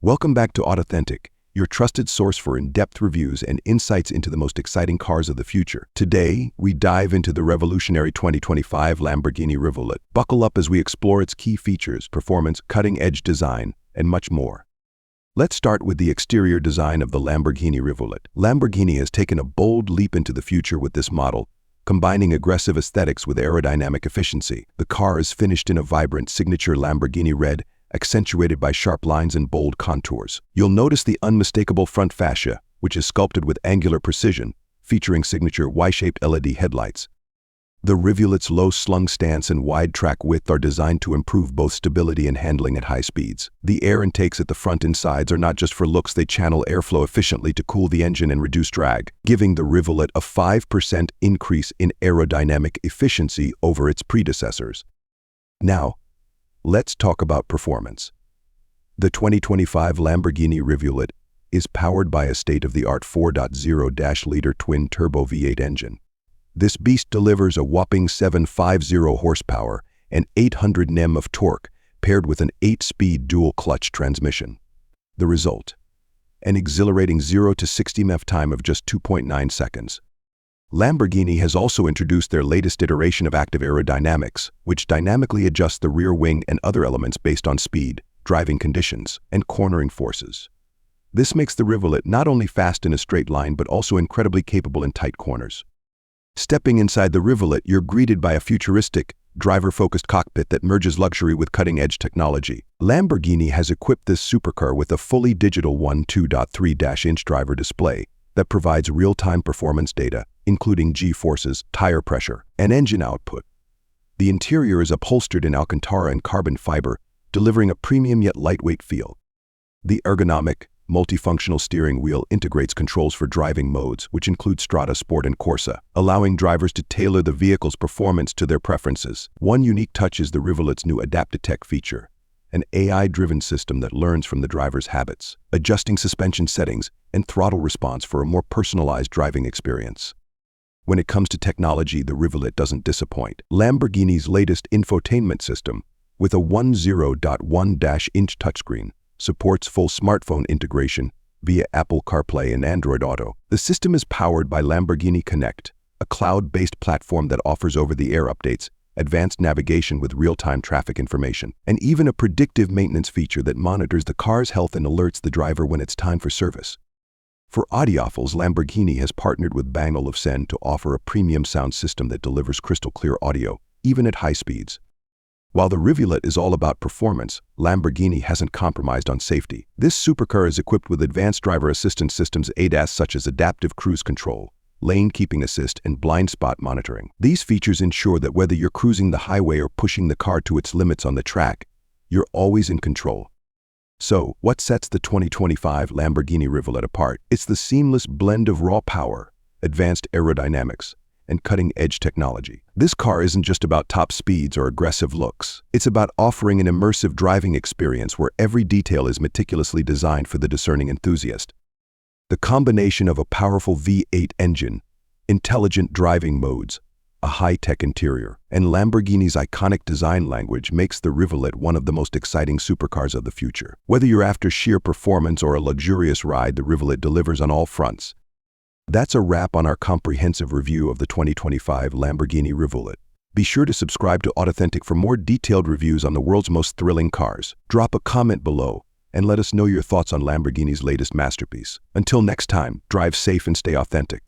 Welcome back to Authentic, your trusted source for in-depth reviews and insights into the most exciting cars of the future. Today, we dive into the revolutionary 2025 Lamborghini Rivulet. Buckle up as we explore its key features, performance, cutting-edge design, and much more. Let's start with the exterior design of the Lamborghini Rivulet. Lamborghini has taken a bold leap into the future with this model, combining aggressive aesthetics with aerodynamic efficiency. The car is finished in a vibrant signature Lamborghini red, accentuated by sharp lines and bold contours. You'll notice the unmistakable front fascia, which is sculpted with angular precision, featuring signature Y-shaped LED headlights. The Rivulet's low-slung stance and wide track width are designed to improve both stability and handling at high speeds. The air intakes at the front and sides are not just for looks, they channel airflow efficiently to cool the engine and reduce drag, giving the Rivulet a 5% increase in aerodynamic efficiency over its predecessors. Now, let's talk about performance. The 2025 Lamborghini Rivulet is powered by a state-of-the-art 4.0-liter twin-turbo V8 engine. This beast delivers a whopping 750 horsepower and 800 Nm of torque, paired with an 8-speed dual-clutch transmission. The result? An exhilarating 0 to 60 mph time of just 2.9 seconds. Lamborghini has also introduced their latest iteration of active aerodynamics, which dynamically adjusts the rear wing and other elements based on speed, driving conditions, and cornering forces. This makes the Rivulet not only fast in a straight line but also incredibly capable in tight corners. Stepping inside the Rivulet, you're greeted by a futuristic, driver-focused cockpit that merges luxury with cutting-edge technology. Lamborghini has equipped this supercar with a fully digital 2.3-inch driver display that provides real-time performance data, including G-forces, tire pressure, and engine output. The interior is upholstered in Alcantara and carbon fiber, delivering a premium yet lightweight feel. The ergonomic, multifunctional steering wheel integrates controls for driving modes, which include Strada, Sport, and Corsa, allowing drivers to tailor the vehicle's performance to their preferences. One unique touch is the Rivulet's new Adaptitech feature, an AI-driven system that learns from the driver's habits, adjusting suspension settings and throttle response for a more personalized driving experience. When it comes to technology, the Rivulet doesn't disappoint. Lamborghini's latest infotainment system, with a 10.1-inch touchscreen, supports full smartphone integration via Apple CarPlay and Android Auto. The system is powered by Lamborghini Connect, a cloud-based platform that offers over-the-air updates, advanced navigation with real-time traffic information, and even a predictive maintenance feature that monitors the car's health and alerts the driver when it's time for service. For audiophiles, Lamborghini has partnered with Bang & Olufsen to offer a premium sound system that delivers crystal-clear audio, even at high speeds. While the Rivulet is all about performance, Lamborghini hasn't compromised on safety. This supercar is equipped with advanced driver assistance systems ADAS such as adaptive cruise control, lane keeping assist, and blind spot monitoring. These features ensure that whether you're cruising the highway or pushing the car to its limits on the track, you're always in control. So, what sets the 2025 Lamborghini Rivulet apart? It's the seamless blend of raw power, advanced aerodynamics, and cutting-edge technology. This car isn't just about top speeds or aggressive looks. It's about offering an immersive driving experience where every detail is meticulously designed for the discerning enthusiast. The combination of a powerful V8 engine, intelligent driving modes, a high-tech interior, and Lamborghini's iconic design language makes the Rivulet one of the most exciting supercars of the future. Whether you're after sheer performance or a luxurious ride, the Rivulet delivers on all fronts. That's a wrap on our comprehensive review of the 2025 Lamborghini Rivulet. Be sure to subscribe to Authentic for more detailed reviews on the world's most thrilling cars. Drop a comment below and let us know your thoughts on Lamborghini's latest masterpiece. Until next time, drive safe and stay authentic.